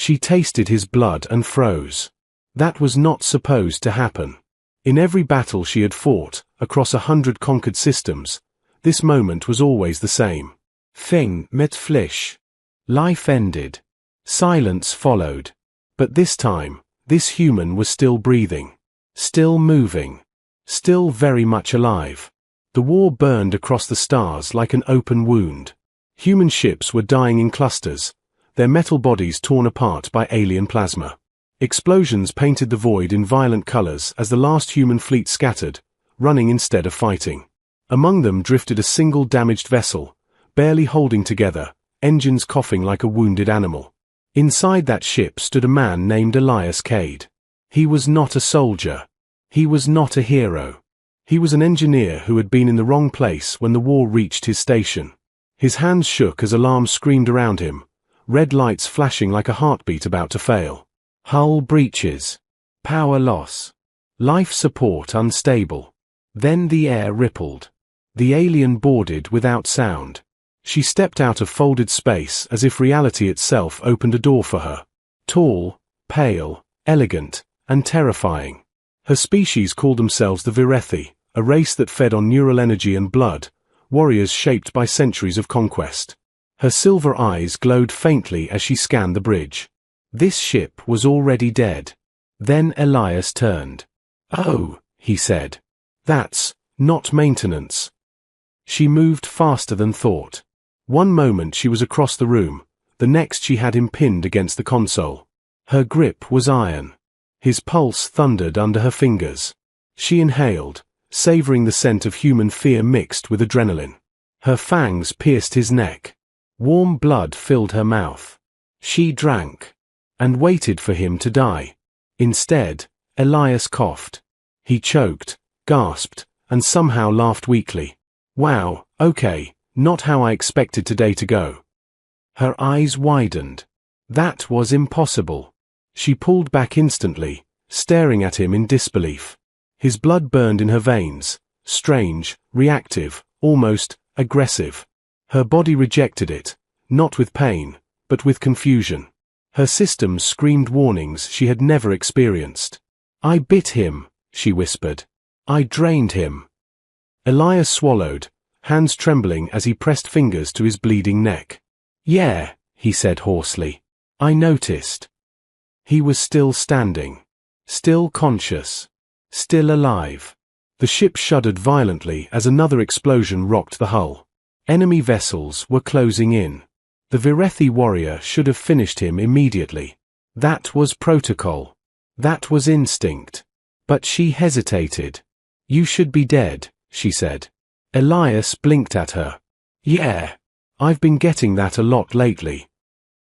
She tasted his blood and froze. That was not supposed to happen. In every battle she had fought, across 100 conquered systems, this moment was always the same. Thing met flesh. Life ended. Silence followed. But this time, this human was still breathing. Still moving. Still very much alive. The war burned across the stars like an open wound. Human ships were dying in clusters, their metal bodies torn apart by alien plasma. Explosions painted the void in violent colors as the last human fleet scattered, running instead of fighting. Among them drifted a single damaged vessel, barely holding together, engines coughing like a wounded animal. Inside that ship stood a man named Elias Cade. He was not a soldier. He was not a hero. He was an engineer who had been in the wrong place when the war reached his station. His hands shook as alarms screamed around him, red lights flashing like a heartbeat about to fail. Hull breaches. Power loss. Life support unstable. Then the air rippled. The alien boarded without sound. She stepped out of folded space as if reality itself opened a door for her. Tall, pale, elegant, and terrifying. Her species called themselves the Virethi, a race that fed on neural energy and blood, warriors shaped by centuries of conquest. Her silver eyes glowed faintly as she scanned the bridge. This ship was already dead. Then Elias turned. "Oh," he said. "That's not maintenance." She moved faster than thought. One moment she was across the room, the next she had him pinned against the console. Her grip was iron. His pulse thundered under her fingers. She inhaled, savoring the scent of human fear mixed with adrenaline. Her fangs pierced his neck. Warm blood filled her mouth. She drank. And waited for him to die. Instead, Elias coughed. He choked, gasped, and somehow laughed weakly. "Wow, okay, not how I expected today to go." Her eyes widened. That was impossible. She pulled back instantly, staring at him in disbelief. His blood burned in her veins, strange, reactive, almost aggressive. Her body rejected it, not with pain, but with confusion. Her systems screamed warnings she had never experienced. "I bit him," she whispered. "I drained him." Elias swallowed, hands trembling as he pressed fingers to his bleeding neck. "Yeah," he said hoarsely. "I noticed." He was still standing. Still conscious. Still alive. The ship shuddered violently as another explosion rocked the hull. Enemy vessels were closing in. The Virethi warrior should have finished him immediately. That was protocol. That was instinct. But she hesitated. "You should be dead," she said. Elias blinked at her. "Yeah. I've been getting that a lot lately."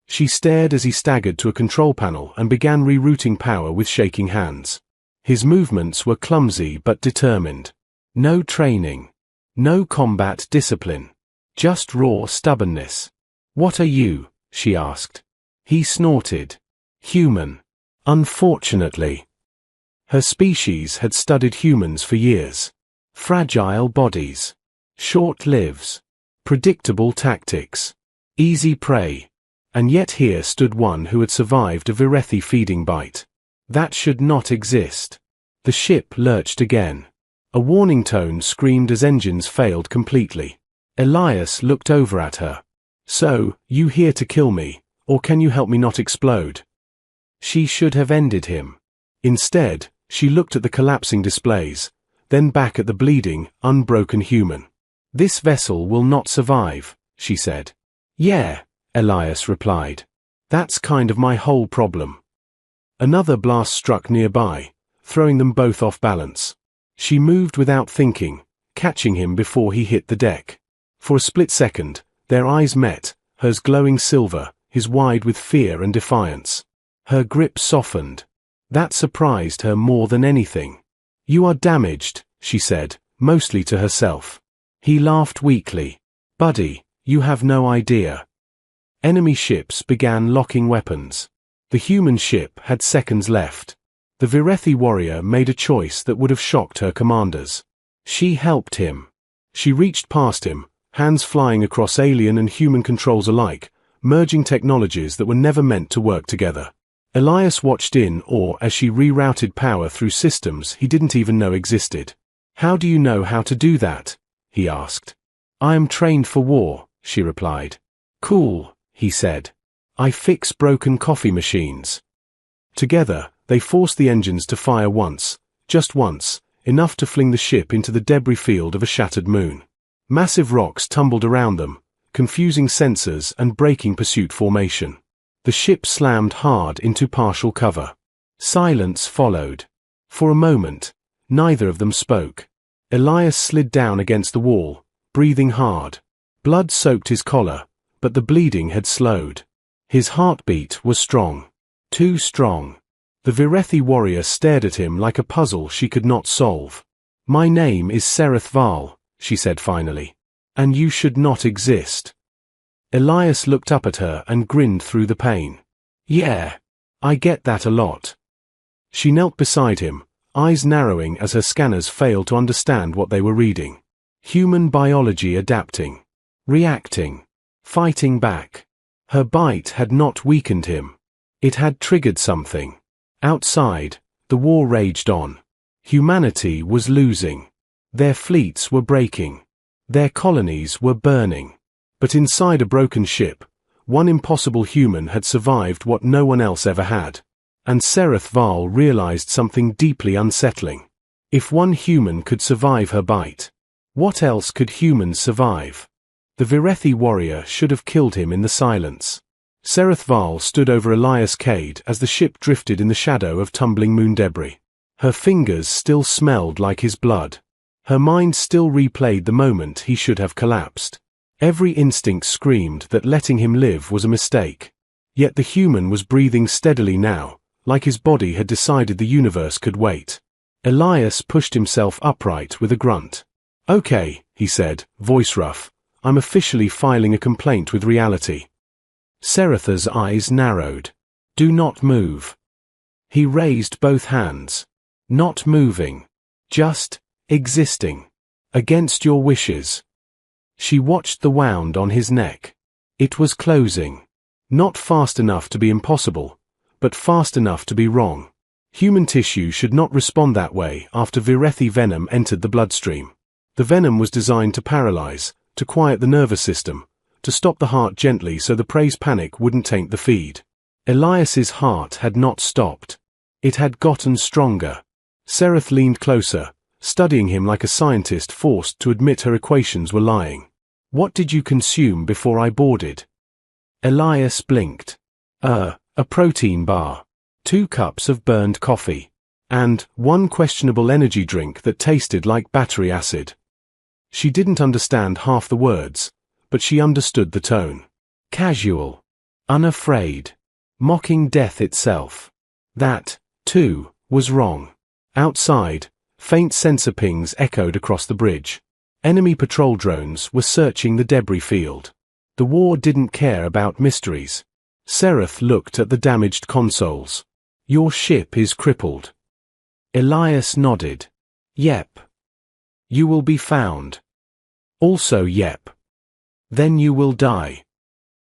She stared as he staggered to a control panel and began rerouting power with shaking hands. His movements were clumsy but determined. No training. No combat discipline. Just raw stubbornness. "What are you?" she asked. He snorted. "Human. Unfortunately." Her species had studied humans for years. Fragile bodies. Short lives. Predictable tactics. Easy prey. And yet here stood one who had survived a Virethi feeding bite. That should not exist. The ship lurched again. A warning tone screamed as engines failed completely. Elias looked over at her. "So, you here to kill me, or can you help me not explode?" She should have ended him. Instead, she looked at the collapsing displays, then back at the bleeding, unbroken human. "This vessel will not survive," she said. "Yeah," Elias replied. "That's kind of my whole problem." Another blast struck nearby, throwing them both off balance. She moved without thinking, catching him before he hit the deck. For a split second, their eyes met, hers glowing silver, his wide with fear and defiance. Her grip softened. That surprised her more than anything. "You are damaged," she said, mostly to herself. He laughed weakly. "Buddy, you have no idea." Enemy ships began locking weapons. The human ship had seconds left. The Virethi warrior made a choice that would have shocked her commanders. She helped him. She reached past him, hands flying across alien and human controls alike, merging technologies that were never meant to work together. Elias watched in awe as she rerouted power through systems he didn't even know existed. "How do you know how to do that?" he asked. "I am trained for war," she replied. "Cool," he said. "I fix broken coffee machines." Together, they forced the engines to fire once, just once, enough to fling the ship into the debris field of a shattered moon. Massive rocks tumbled around them, confusing sensors and breaking pursuit formation. The ship slammed hard into partial cover. Silence followed. For a moment, neither of them spoke. Elias slid down against the wall, breathing hard. Blood soaked his collar, but the bleeding had slowed. His heartbeat was strong. Too strong. The Virethi warrior stared at him like a puzzle she could not solve. "My name is Sereth Val," she said finally. "And you should not exist." Elias looked up at her and grinned through the pain. "Yeah. I get that a lot." She knelt beside him, eyes narrowing as her scanners failed to understand what they were reading. Human biology adapting. Reacting. Fighting back. Her bite had not weakened him. It had triggered something. Outside, the war raged on. Humanity was losing. Their fleets were breaking. Their colonies were burning. But inside a broken ship, one impossible human had survived what no one else ever had. And Sereth Val realized something deeply unsettling. If one human could survive her bite, what else could humans survive? The Virethi warrior should have killed him in the silence. Sereth Val stood over Elias Cade as the ship drifted in the shadow of tumbling moon debris. Her fingers still smelled like his blood. Her mind still replayed the moment he should have collapsed. Every instinct screamed that letting him live was a mistake. Yet the human was breathing steadily now, like his body had decided the universe could wait. Elias pushed himself upright with a grunt. "Okay," he said, voice rough. "I'm officially filing a complaint with reality." Seretha's eyes narrowed. "Do not move." He raised both hands. "Not moving. Just existing. Against your wishes." She watched the wound on his neck. It was closing. Not fast enough to be impossible, but fast enough to be wrong. Human tissue should not respond that way after Virethi venom entered the bloodstream. The venom was designed to paralyze, to quiet the nervous system, to stop the heart gently so the prey's panic wouldn't taint the feed. Elias's heart had not stopped. It had gotten stronger. Sereth leaned closer, studying him like a scientist forced to admit her equations were lying. "What did you consume before I boarded?" Elias blinked. A protein bar. 2 cups of burned coffee. And 1 questionable energy drink that tasted like battery acid. She didn't understand half the words, but she understood the tone. Casual. Unafraid. Mocking death itself. That, too, was wrong. Outside, faint sensor pings echoed across the bridge. Enemy patrol drones were searching the debris field. The war didn't care about mysteries. Sereth looked at the damaged consoles. "Your ship is crippled." Elias nodded. "Yep." "You will be found." "Also yep." "Then you will die."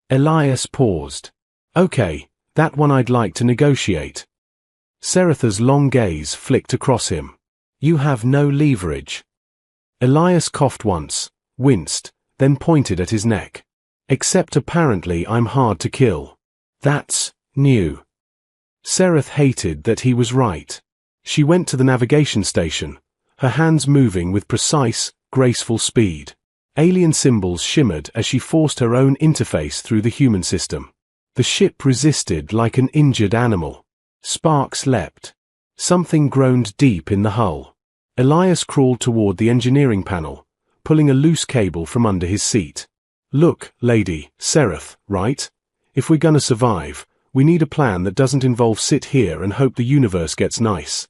Elias paused. "Okay, that one I'd like to negotiate." Seretha's long gaze flicked across him. "You have no leverage." Elias coughed once, winced, then pointed at his neck. "Except apparently I'm hard to kill. That's new." Sereth hated that he was right. She went to the navigation station, her hands moving with precise, graceful speed. Alien symbols shimmered as she forced her own interface through the human system. The ship resisted like an injured animal. Sparks leapt. Something groaned deep in the hull. Elias crawled toward the engineering panel, pulling a loose cable from under his seat. "Look, lady, Sereth, right? If we're gonna survive, we need a plan that doesn't involve sit here and hope the universe gets nice."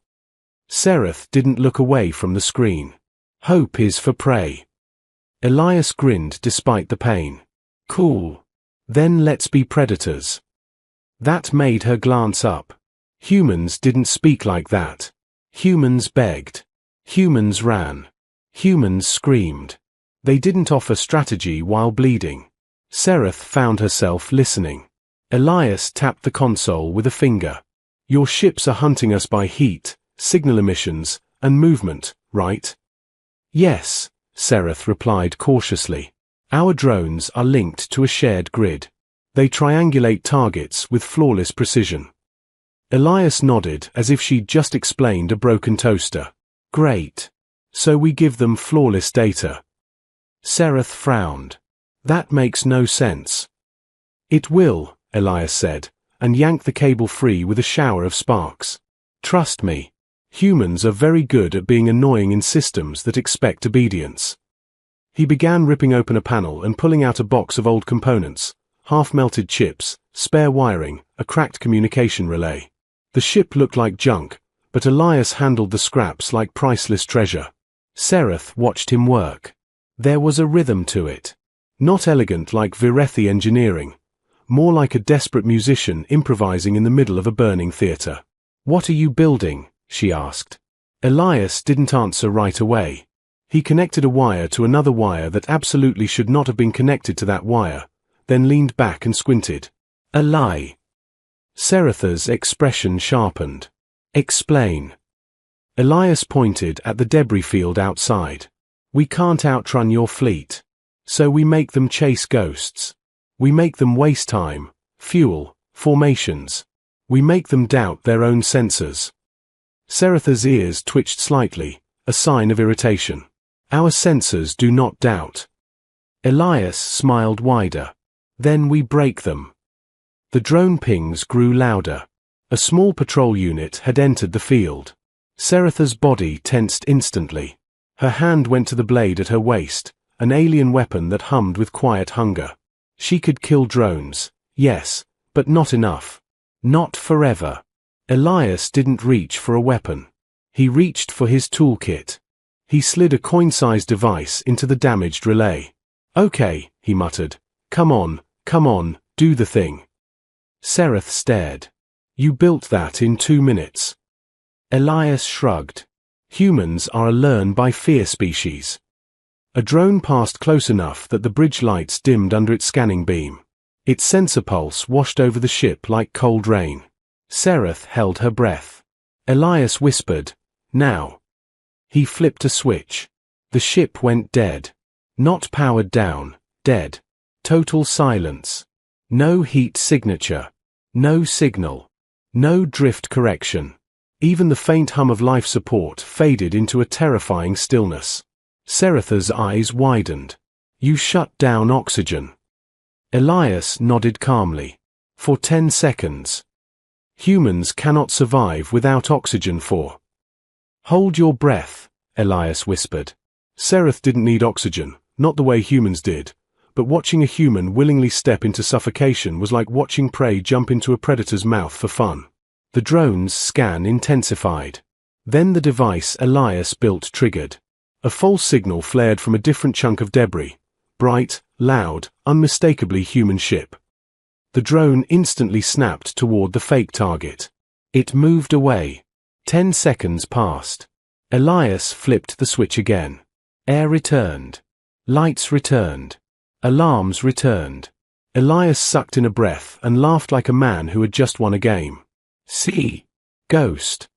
Sereth didn't look away from the screen. "Hope is for prey." Elias grinned despite the pain. "Cool. Then let's be predators." That made her glance up. Humans didn't speak like that. Humans begged. Humans ran. Humans screamed. They didn't offer strategy while bleeding. Sereth found herself listening. Elias tapped the console with a finger. Your ships are hunting us by heat, signal emissions, and movement, right? Yes, Sereth replied cautiously. Our drones are linked to a shared grid. They triangulate targets with flawless precision. Elias nodded as if she'd just explained a broken toaster. Great. So we give them flawless data. Sereth frowned. That makes no sense. It will, Elias said, and yanked the cable free with a shower of sparks. Trust me. Humans are very good at being annoying in systems that expect obedience. He began ripping open a panel and pulling out a box of old components, half-melted chips, spare wiring, a cracked communication relay. The ship looked like junk, but Elias handled the scraps like priceless treasure. Sereth watched him work. There was a rhythm to it. Not elegant like Virethi engineering, more like a desperate musician improvising in the middle of a burning theater. What are you building? She asked. Elias didn't answer right away. He connected a wire to another wire that absolutely should not have been connected to that wire, then leaned back and squinted. A lie. Seretha's expression sharpened. Explain. Elias pointed at the debris field outside. We can't outrun your fleet. So we make them chase ghosts. We make them waste time, fuel, formations. We make them doubt their own sensors. Seretha's ears twitched slightly, a sign of irritation. Our sensors do not doubt. Elias smiled wider. Then we break them. The drone pings grew louder. A small patrol unit had entered the field. Seretha's body tensed instantly. Her hand went to the blade at her waist, an alien weapon that hummed with quiet hunger. She could kill drones, yes, but not enough. Not forever. Elias didn't reach for a weapon. He reached for his toolkit. He slid a coin-sized device into the damaged relay. Okay, he muttered. Come on, do the thing. Sereth stared. You built that in 2 minutes. Elias shrugged. Humans are a learn-by-fear species. A drone passed close enough that the bridge lights dimmed under its scanning beam. Its sensor pulse washed over the ship like cold rain. Sereth held her breath. Elias whispered, now. He flipped a switch. The ship went dead. Not powered down, dead. Total silence. No heat signature. No signal. No drift correction. Even the faint hum of life support faded into a terrifying stillness. Seretha's eyes widened. You shut down oxygen. Elias nodded calmly. For 10 seconds. Humans cannot survive without oxygen for. Hold your breath, Elias whispered. Sereth didn't need oxygen, not the way humans did, but watching a human willingly step into suffocation was like watching prey jump into a predator's mouth for fun. The drone's scan intensified. Then the device Elias built triggered. A false signal flared from a different chunk of debris. Bright, loud, unmistakably human ship. The drone instantly snapped toward the fake target. It moved away. 10 seconds passed. Elias flipped the switch again. Air returned. Lights returned. Alarms returned. Elias sucked in a breath and laughed like a man who had just won a game. See? Ghost.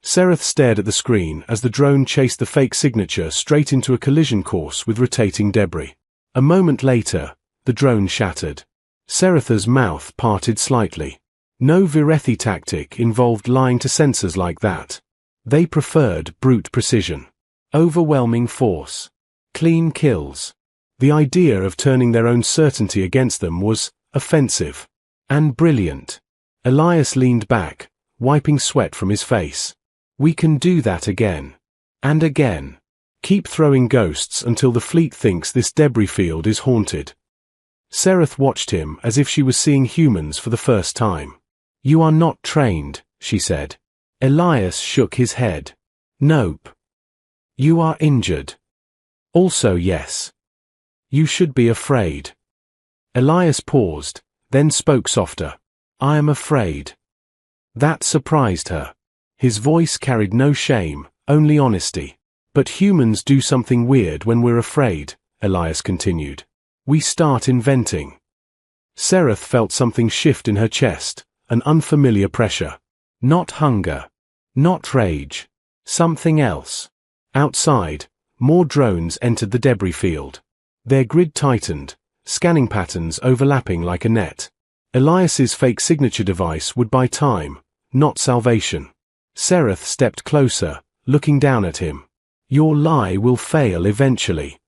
Sereth stared at the screen as the drone chased the fake signature straight into a collision course with rotating debris. A moment later, the drone shattered. Seretha's mouth parted slightly. No Virethi tactic involved lying to sensors like that. They preferred brute precision. Overwhelming force. Clean kills. The idea of turning their own certainty against them was offensive. And brilliant. Elias leaned back, wiping sweat from his face. We can do that again. And again. Keep throwing ghosts until the fleet thinks this debris field is haunted. Sereth watched him as if she was seeing humans for the first time. You are not trained, she said. Elias shook his head. Nope. You are injured. Also yes. You should be afraid. Elias paused, then spoke softer. I am afraid. That surprised her. His voice carried no shame, only honesty. But humans do something weird when we're afraid, Elias continued. We start inventing. Sereth felt something shift in her chest, an unfamiliar pressure. Not hunger. Not rage. Something else. Outside, more drones entered the debris field. Their grid tightened, scanning patterns overlapping like a net. Elias's fake signature device would buy time, not salvation. Sereth stepped closer, looking down at him. Your lie will fail eventually.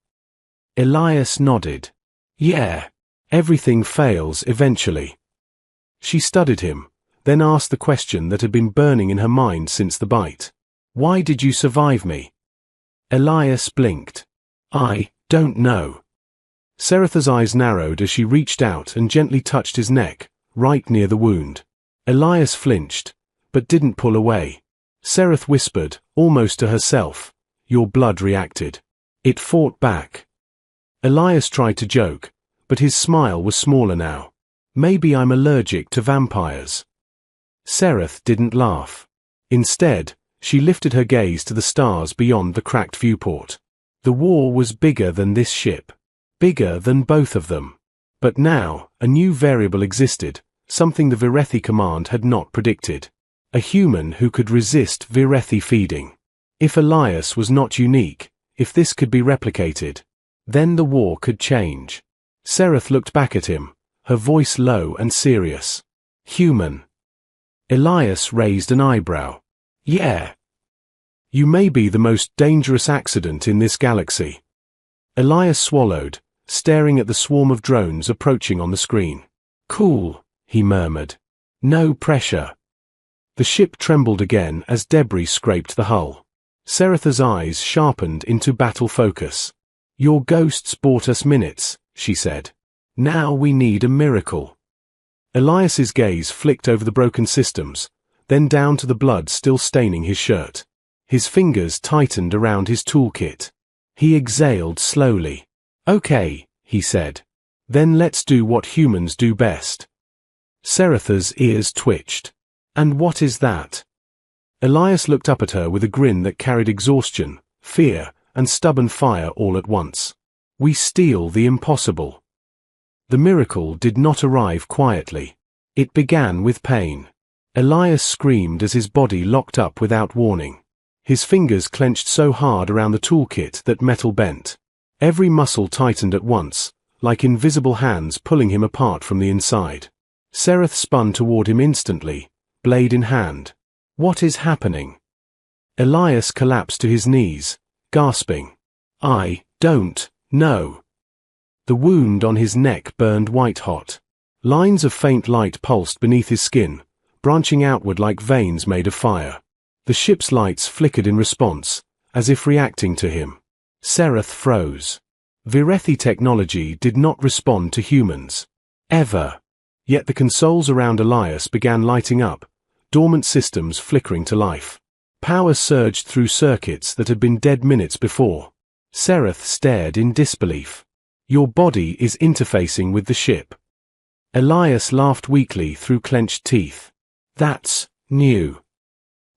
Elias nodded. Yeah. Everything fails eventually. She studied him, then asked the question that had been burning in her mind since the bite. Why did you survive me? Elias blinked. I don't know. Sereth's eyes narrowed as she reached out and gently touched his neck, right near the wound. Elias flinched, but didn't pull away. Sereth whispered, almost to herself, your blood reacted. It fought back. Elias tried to joke, but his smile was smaller now. Maybe I'm allergic to vampires. Sereth didn't laugh. Instead, she lifted her gaze to the stars beyond the cracked viewport. The war was bigger than this ship. Bigger than both of them. But now, a new variable existed, something the Virethi command had not predicted. A human who could resist Virethi feeding. If Elias was not unique, if this could be replicated, then the war could change. Sereth looked back at him, her voice low and serious. Human. Elias raised an eyebrow. Yeah. You may be the most dangerous accident in this galaxy. Elias swallowed, staring at the swarm of drones approaching on the screen. Cool, he murmured. No pressure. The ship trembled again as debris scraped the hull. Sereth's eyes sharpened into battle focus. Your ghosts bought us minutes, she said. Now we need a miracle. Elias's gaze flicked over the broken systems, then down to the blood still staining his shirt. His fingers tightened around his toolkit. He exhaled slowly. Okay, he said. Then let's do what humans do best. Sereth's ears twitched. And what is that? Elias looked up at her with a grin that carried exhaustion, fear, and stubborn fire all at once. We steal the impossible. The miracle did not arrive quietly. It began with pain. Elias screamed as his body locked up without warning. His fingers clenched so hard around the toolkit that metal bent. Every muscle tightened at once, like invisible hands pulling him apart from the inside. Sereth spun toward him instantly, blade in hand. What is happening? Elias collapsed to his knees, gasping. I don't know. The wound on his neck burned white-hot. Lines of faint light pulsed beneath his skin, branching outward like veins made of fire. The ship's lights flickered in response, as if reacting to him. Sereth froze. Virethi technology did not respond to humans. Ever. Yet the consoles around Elias began lighting up, dormant systems flickering to life. Power surged through circuits that had been dead minutes before. Sereth stared in disbelief. Your body is interfacing with the ship. Elias laughed weakly through clenched teeth. That's new.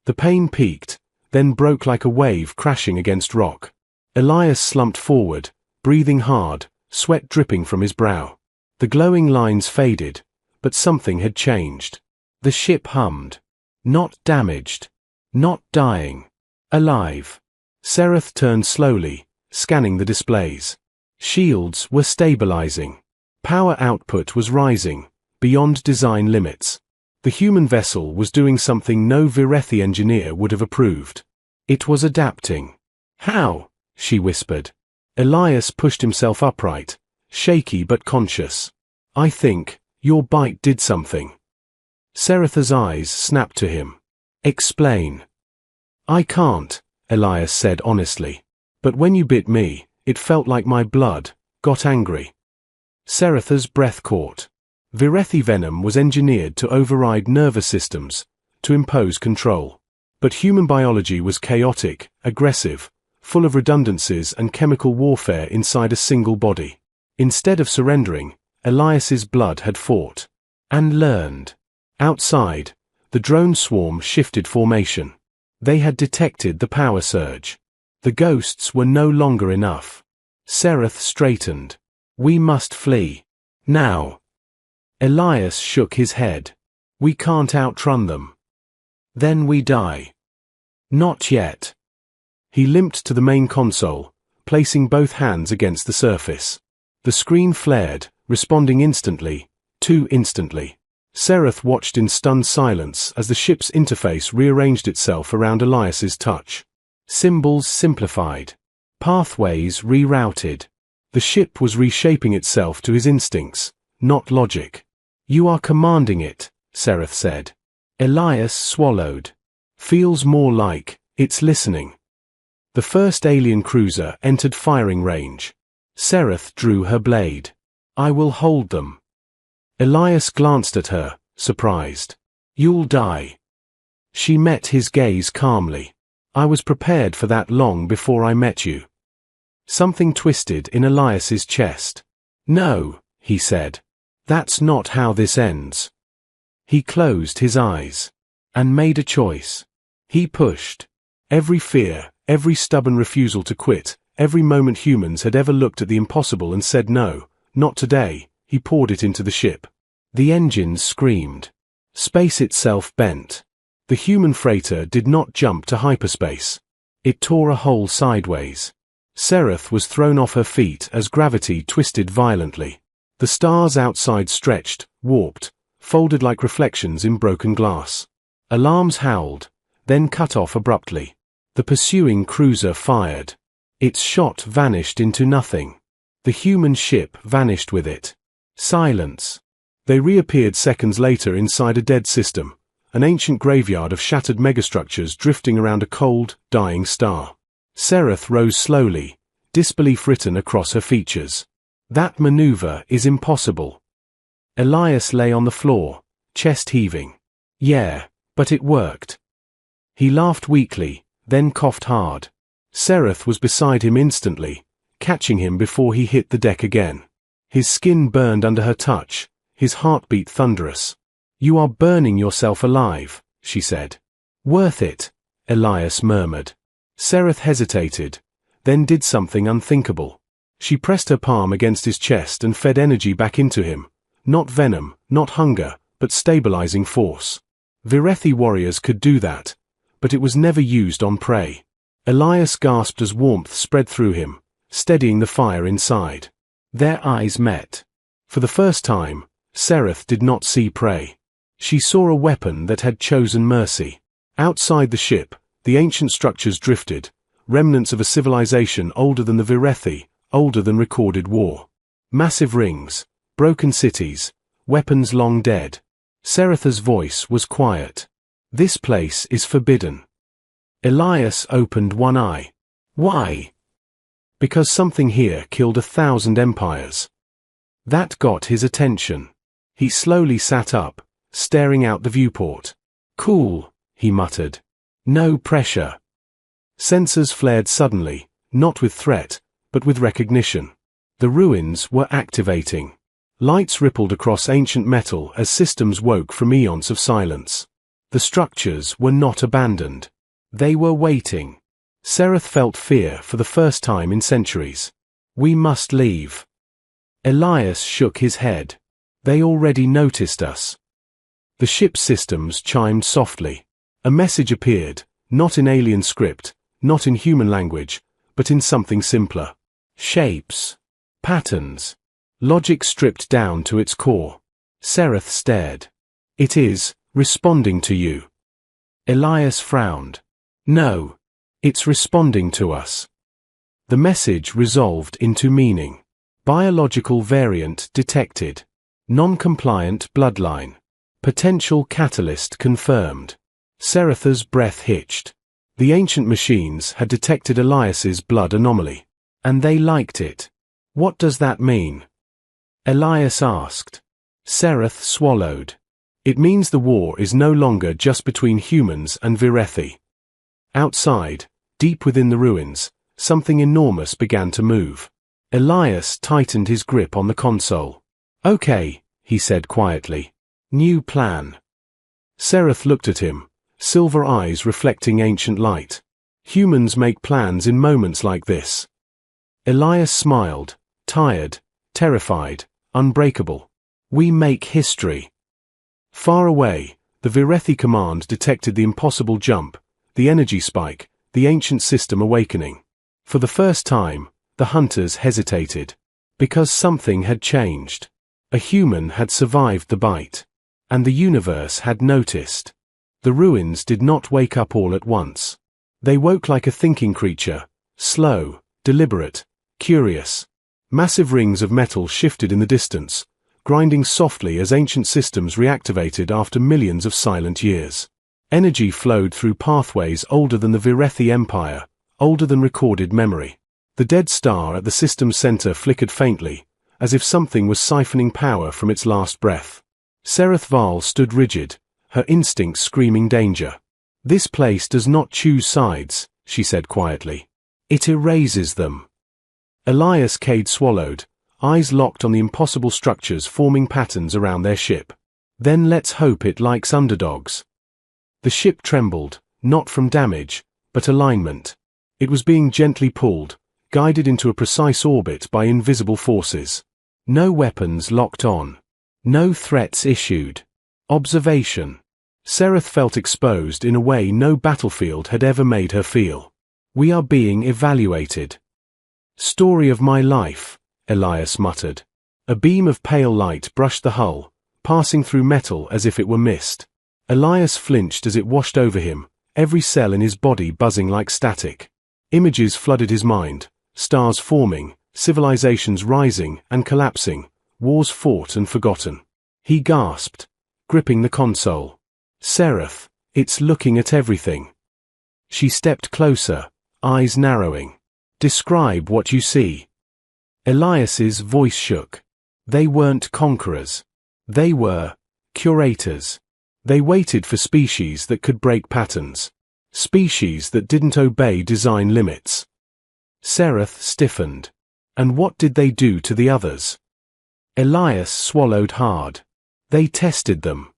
The pain peaked, then broke like a wave crashing against rock. Elias slumped forward, breathing hard, sweat dripping from his brow. The glowing lines faded, but something had changed. The ship hummed. Not damaged. Not dying. Alive. Sereth turned slowly, scanning the displays. Shields were stabilizing. Power output was rising, beyond design limits. The human vessel was doing something no Virethi engineer would have approved. It was adapting. How? She whispered. Elias pushed himself upright, shaky but conscious. I think, your bite did something. Sereth's eyes snapped to him. Explain. I can't, Elias said honestly. But when you bit me, it felt like my blood got angry. Sereth's breath caught. Virethi venom was engineered to override nervous systems, to impose control. But human biology was chaotic, aggressive, full of redundancies and chemical warfare inside a single body. Instead of surrendering, Elias's blood had fought. And learned. Outside, the drone swarm shifted formation. They had detected the power surge. The ghosts were no longer enough. Sereth straightened. We must flee. Now. Elias shook his head. We can't outrun them. Then we die. Not yet. He limped to the main console, placing both hands against the surface. The screen flared, responding instantly, too instantly. Sereth watched in stunned silence as the ship's interface rearranged itself around Elias's touch. Symbols simplified. Pathways rerouted. The ship was reshaping itself to his instincts, not logic. You are commanding it, Sereth said. Elias swallowed. Feels more like, it's listening. The first alien cruiser entered firing range. Sereth drew her blade. I will hold them. Elias glanced at her, surprised. You'll die. She met his gaze calmly. I was prepared for that long before I met you. Something twisted in Elias's chest. No, he said. That's not how this ends. He closed his eyes. And made a choice. He pushed. Every fear, every stubborn refusal to quit, every moment humans had ever looked at the impossible and said no, not today, he poured it into the ship. The engines screamed. Space itself bent. The human freighter did not jump to hyperspace. It tore a hole sideways. Sereth was thrown off her feet as gravity twisted violently. The stars outside stretched, warped, folded like reflections in broken glass. Alarms howled, then cut off abruptly. The pursuing cruiser fired. Its shot vanished into nothing. The human ship vanished with it. Silence. They reappeared seconds later inside a dead system, an ancient graveyard of shattered megastructures drifting around a cold, dying star. Sereth rose slowly, disbelief written across her features. That maneuver is impossible. Elias lay on the floor, chest heaving. Yeah, but it worked. He laughed weakly, then coughed hard. Sereth was beside him instantly, catching him before he hit the deck again. His skin burned under her touch, his heartbeat thunderous. You are burning yourself alive, she said. Worth it, Elias murmured. Sereth hesitated, then did something unthinkable. She pressed her palm against his chest and fed energy back into him. Not venom, not hunger, but stabilizing force. Virethi warriors could do that, but it was never used on prey. Elias gasped as warmth spread through him, steadying the fire inside. Their eyes met. For the first time, Sereth did not see prey. She saw a weapon that had chosen mercy. Outside the ship, the ancient structures drifted, remnants of a civilization older than the Virethi, older than recorded war. Massive rings, broken cities, weapons long dead. Sereth's voice was quiet. This place is forbidden. Elias opened one eye. Why? Because something here killed 1,000 empires. That got his attention. He slowly sat up, staring out the viewport. Cool, he muttered. No pressure. Sensors flared suddenly, not with threat, but with recognition. The ruins were activating. Lights rippled across ancient metal as systems woke from eons of silence. The structures were not abandoned. They were waiting. Sereth felt fear for the first time in centuries. We must leave. Elias shook his head. They already noticed us. The ship's systems chimed softly. A message appeared, not in alien script, not in human language, but in something simpler. Shapes. Patterns. Logic stripped down to its core. Sereth stared. It is responding to you. Elias frowned. No. It's responding to us. The message resolved into meaning. Biological variant detected. Non-compliant bloodline. Potential catalyst confirmed. Sereth's breath hitched. The ancient machines had detected Elias's blood anomaly. And they liked it. What does that mean? Elias asked. Sereth swallowed. It means the war is no longer just between humans and Virethi. Outside, deep within the ruins, something enormous began to move. Elias tightened his grip on the console. Okay, he said quietly. New plan. Sereth looked at him, silver eyes reflecting ancient light. Humans make plans in moments like this. Elias smiled, tired, terrified, unbreakable. We make history. Far away, the Virethi command detected the impossible jump, the energy spike, the ancient system awakening. For the first time, the hunters hesitated. Because something had changed. A human had survived the bite. And the universe had noticed. The ruins did not wake up all at once. They woke like a thinking creature, slow, deliberate, curious. Massive rings of metal shifted in the distance, grinding softly as ancient systems reactivated after millions of silent years. Energy flowed through pathways older than the Virethi Empire, older than recorded memory. The dead star at the system's center flickered faintly, as if something was siphoning power from its last breath. Sereth Val stood rigid, her instincts screaming danger. "This place does not choose sides," she said quietly. "It erases them." Elias Cade swallowed, eyes locked on the impossible structures forming patterns around their ship. "Then let's hope it likes underdogs." The ship trembled, not from damage, but alignment. It was being gently pulled, guided into a precise orbit by invisible forces. No weapons locked on. No threats issued. Observation. Sereth felt exposed in a way no battlefield had ever made her feel. "We are being evaluated." "Story of my life," Elias muttered. A beam of pale light brushed the hull, passing through metal as if it were mist. Elias flinched as it washed over him, every cell in his body buzzing like static. Images flooded his mind, stars forming, civilizations rising and collapsing, wars fought and forgotten. He gasped, gripping the console. "Sereth, it's looking at everything." She stepped closer, eyes narrowing. "Describe what you see." Elias's voice shook. They weren't conquerors. They were curators. They waited for species that could break patterns. Species that didn't obey design limits. Sereth stiffened. And what did they do to the others? Elias swallowed hard. They tested them.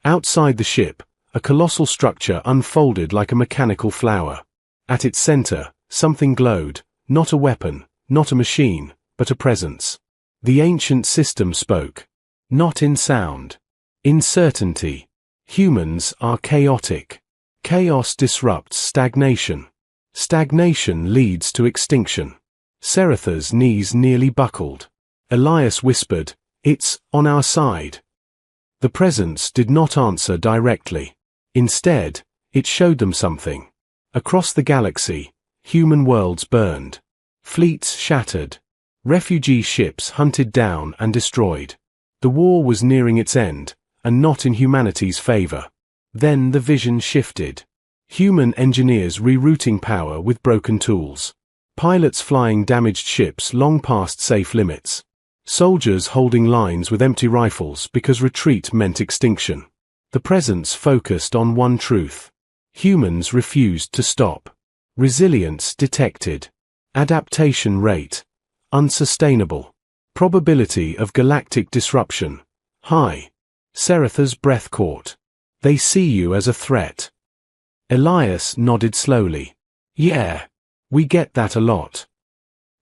Outside the ship, a colossal structure unfolded like a mechanical flower. At its center, something glowed, not a weapon, not a machine, but a presence. The ancient system spoke. Not in sound. In certainty. Humans are chaotic. Chaos disrupts stagnation. Stagnation leads to extinction. Sereth's knees nearly buckled. Elias whispered, "It's on our side." The presence did not answer directly. Instead, it showed them something. Across the galaxy, human worlds burned. Fleets shattered. Refugee ships hunted down and destroyed. The war was nearing its end, and not in humanity's favor. Then the vision shifted. Human engineers rerouting power with broken tools. Pilots flying damaged ships long past safe limits. Soldiers holding lines with empty rifles because retreat meant extinction. The presence focused on one truth. Humans refused to stop. Resilience detected. Adaptation rate. Unsustainable. Probability of galactic disruption. High. Sereth's breath caught. They see you as a threat. Elias nodded slowly. Yeah. We get that a lot.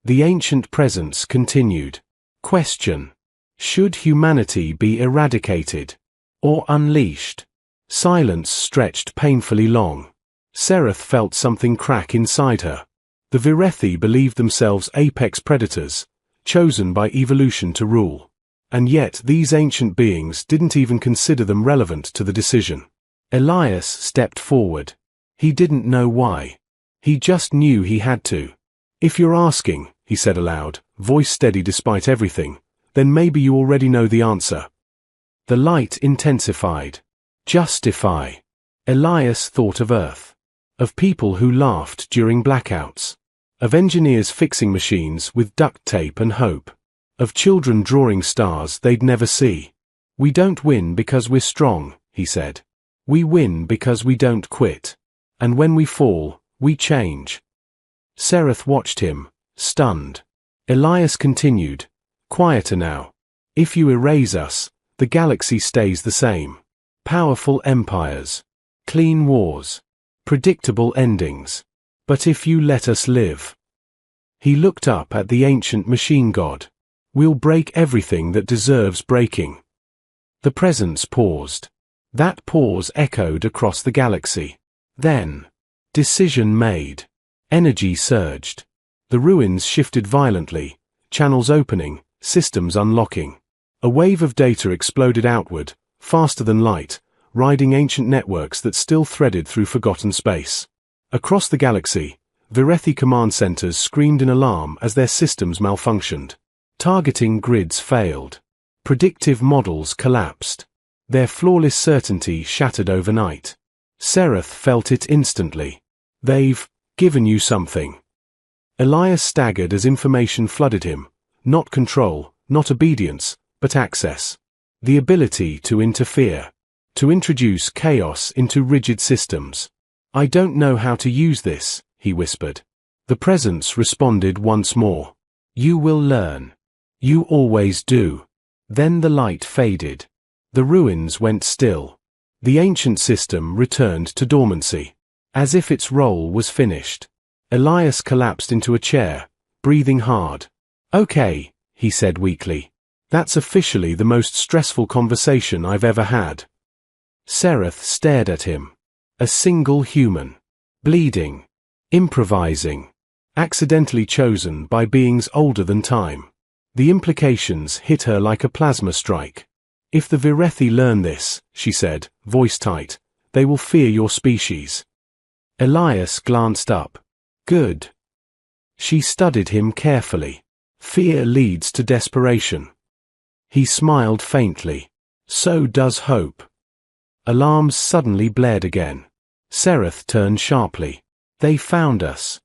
The ancient presence continued. Question. Should humanity be eradicated? Or unleashed? Silence stretched painfully long. Sereth felt something crack inside her. The Virethi believed themselves apex predators, chosen by evolution to rule. And yet these ancient beings didn't even consider them relevant to the decision. Elias stepped forward. He didn't know why. He just knew he had to. "If you're asking," he said aloud, voice steady despite everything, "then maybe you already know the answer." The light intensified. Justify. Elias thought of Earth. Of people who laughed during blackouts. Of engineers fixing machines with duct tape and hope. Of children drawing stars they'd never see. "We don't win because we're strong," he said. "We win because we don't quit. And when we fall, we change." Sereth watched him, stunned. Elias continued, "Quieter now. If you erase us, the galaxy stays the same. Powerful empires. Clean wars. Predictable endings. But if you let us live." He looked up at the ancient machine god. We'll break everything that deserves breaking. The presence paused. That pause echoed across the galaxy. Then, decision made. Energy surged. The ruins shifted violently, channels opening, systems unlocking. A wave of data exploded outward, faster than light, riding ancient networks that still threaded through forgotten space. Across the galaxy, Virethi command centers screamed in alarm as their systems malfunctioned. Targeting grids failed. Predictive models collapsed. Their flawless certainty shattered overnight. Sereth felt it instantly. They've given you something. Elias staggered as information flooded him. Not control, not obedience, but access. The ability to interfere. To introduce chaos into rigid systems. I don't know how to use this, he whispered. The presence responded once more. You will learn. You always do. Then the light faded. The ruins went still. The ancient system returned to dormancy. As if its role was finished. Elias collapsed into a chair, breathing hard. Okay, he said weakly. That's officially the most stressful conversation I've ever had. Sereth stared at him. A single human. Bleeding. Improvising. Accidentally chosen by beings older than time. The implications hit her like a plasma strike. If the Virethi learn this, she said, voice tight, they will fear your species. Elias glanced up. Good. She studied him carefully. Fear leads to desperation. He smiled faintly. So does hope. Alarms suddenly blared again. Sereth turned sharply. They found us.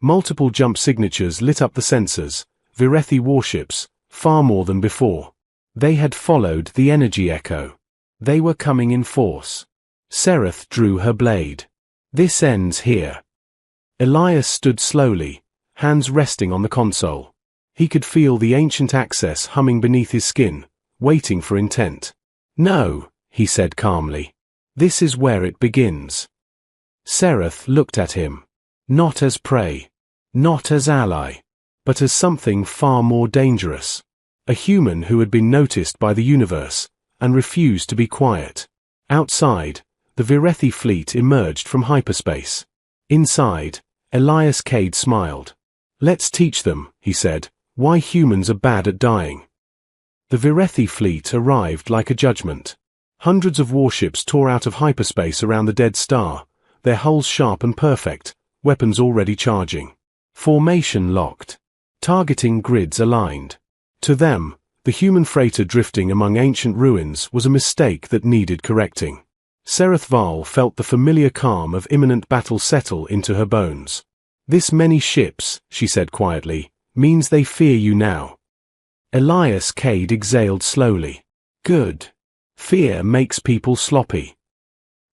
Multiple jump signatures lit up the sensors, Virethi warships, far more than before. They had followed the energy echo. They were coming in force. Sereth drew her blade. This ends here. Elias stood slowly, hands resting on the console. He could feel the ancient access humming beneath his skin, waiting for intent. No, he said calmly. This is where it begins. Sereth looked at him. Not as prey. Not as ally. But as something far more dangerous. A human who had been noticed by the universe, and refused to be quiet. Outside, the Virethi fleet emerged from hyperspace. Inside, Elias Cade smiled. Let's teach them, he said, why humans are bad at dying. The Virethi fleet arrived like a judgment. Hundreds of warships tore out of hyperspace around the dead star, their hulls sharp and perfect, weapons already charging. Formation locked. Targeting grids aligned. To them, the human freighter drifting among ancient ruins was a mistake that needed correcting. Sereth Val felt the familiar calm of imminent battle settle into her bones. This many ships, she said quietly, means they fear you now. Elias Cade exhaled slowly. Good. Fear makes people sloppy.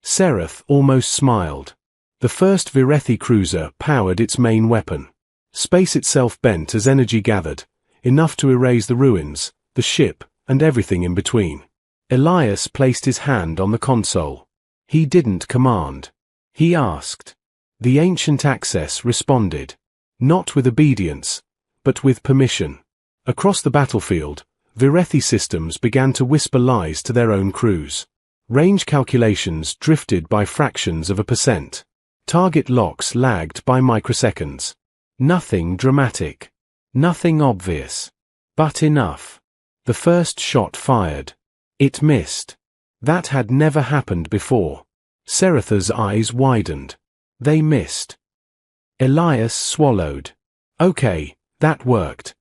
Sereth almost smiled. The first Virethi cruiser powered its main weapon. Space itself bent as energy gathered, enough to erase the ruins, the ship, and everything in between. Elias placed his hand on the console. He didn't command. He asked. The ancient access responded. Not with obedience, but with permission. Across the battlefield, Virethi systems began to whisper lies to their own crews. Range calculations drifted by fractions of a percent. Target locks lagged by microseconds. Nothing dramatic. Nothing obvious. But enough. The first shot fired. It missed. That had never happened before. Seretha's eyes widened. They missed. Elias swallowed. Okay, that worked.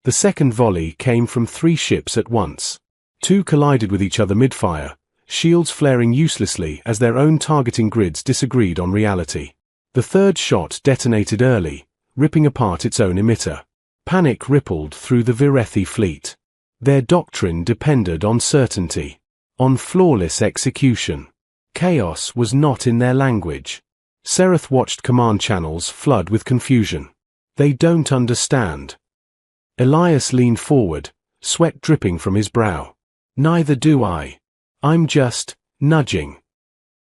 The second volley came from 3 ships at once. 2 collided with each other mid-fire, shields flaring uselessly as their own targeting grids disagreed on reality. The third shot detonated early, ripping apart its own emitter. Panic rippled through the Virethi fleet. Their doctrine depended on certainty, on flawless execution. Chaos was not in their language. Sereth watched command channels flood with confusion. They don't understand. Elias leaned forward, sweat dripping from his brow. Neither do I. I'm just nudging.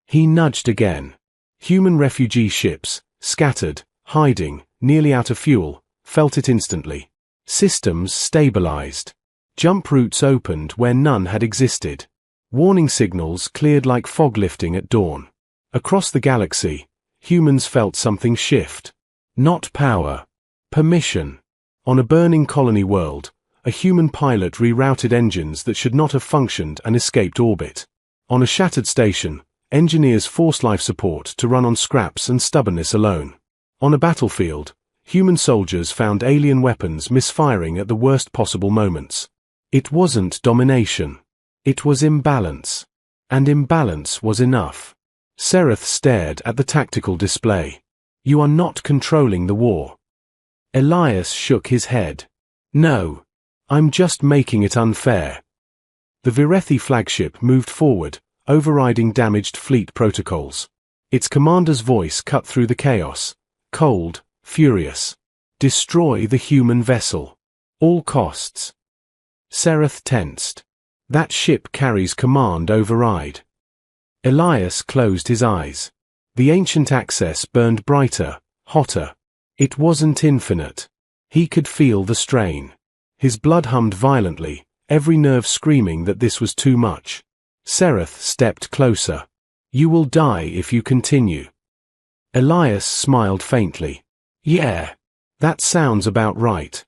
He nudged again. Human refugee ships, scattered, hiding, nearly out of fuel, felt it instantly. Systems stabilized. Jump routes opened where none had existed. Warning signals cleared like fog lifting at dawn. Across the galaxy, humans felt something shift. Not power. Permission. On a burning colony world, a human pilot rerouted engines that should not have functioned and escaped orbit. On a shattered station, engineers forced life support to run on scraps and stubbornness alone. On a battlefield, human soldiers found alien weapons misfiring at the worst possible moments. It wasn't domination. It was imbalance. And imbalance was enough. Sereth stared at the tactical display. You are not controlling the war. Elias shook his head. No. I'm just making it unfair. The Virethi flagship moved forward, overriding damaged fleet protocols. Its commander's voice cut through the chaos. Cold, furious. Destroy the human vessel. All costs. Sereth tensed. That ship carries command override. Elias closed his eyes. The ancient access burned brighter, hotter. It wasn't infinite. He could feel the strain. His blood hummed violently, every nerve screaming that this was too much. Sereth stepped closer. You will die if you continue. Elias smiled faintly. Yeah. That sounds about right.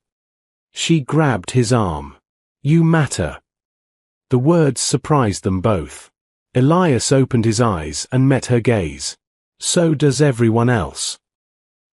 She grabbed his arm. You matter. The words surprised them both. Elias opened his eyes and met her gaze. So does everyone else.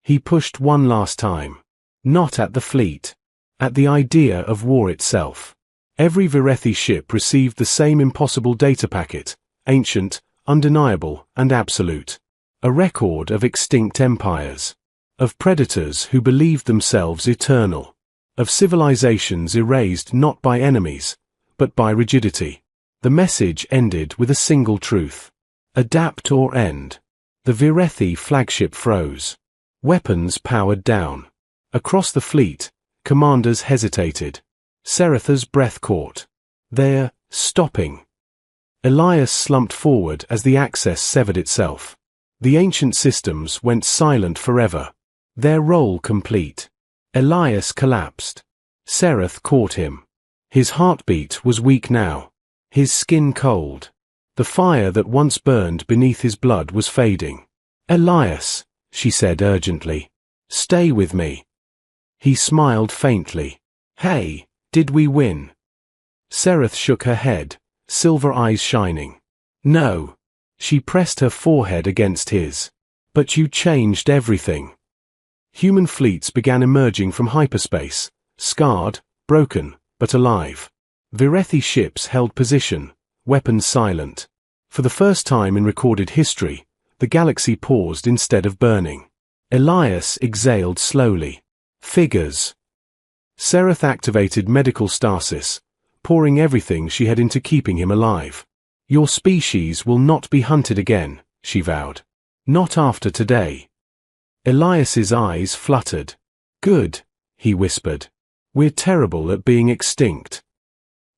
He pushed one last time. Not at the fleet. At the idea of war itself. Every Virethi ship received the same impossible data packet, ancient, undeniable, and absolute. A record of extinct empires. Of predators who believed themselves eternal. Of civilizations erased not by enemies, but by rigidity. The message ended with a single truth. Adapt or end. The Virethi flagship froze. Weapons powered down. Across the fleet, commanders hesitated. Seretha's breath caught. They're stopping. Elias slumped forward as the access severed itself. The ancient systems went silent forever. Their role complete. Elias collapsed. Sereth caught him. His heartbeat was weak now. His skin cold. The fire that once burned beneath his blood was fading. Elias, she said urgently. Stay with me. He smiled faintly. Hey, did we win? Sereth shook her head, silver eyes shining. No. She pressed her forehead against his. But you changed everything. Human fleets began emerging from hyperspace, scarred, broken, but alive. Virethi ships held position, weapons silent. For the first time in recorded history, the galaxy paused instead of burning. Elias exhaled slowly. Figures. Sereth activated medical stasis, pouring everything she had into keeping him alive. Your species will not be hunted again, she vowed. Not after today. Elias's eyes fluttered. Good, he whispered. We're terrible at being extinct.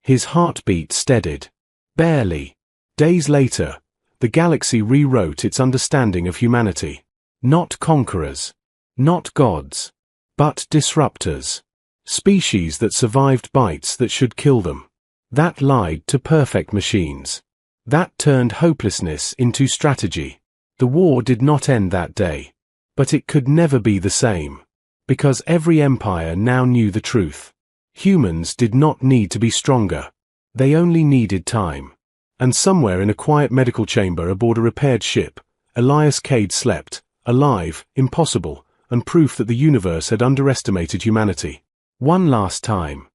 His heartbeat steadied. Barely. Days later, the galaxy rewrote its understanding of humanity. Not conquerors. Not gods. But disruptors. Species that survived bites that should kill them. That lied to perfect machines. That turned hopelessness into strategy. The war did not end that day. But it could never be the same. Because every empire now knew the truth. Humans did not need to be stronger. They only needed time. And somewhere in a quiet medical chamber aboard a repaired ship, Elias Cade slept, alive, impossible, and proof that the universe had underestimated humanity. One last time.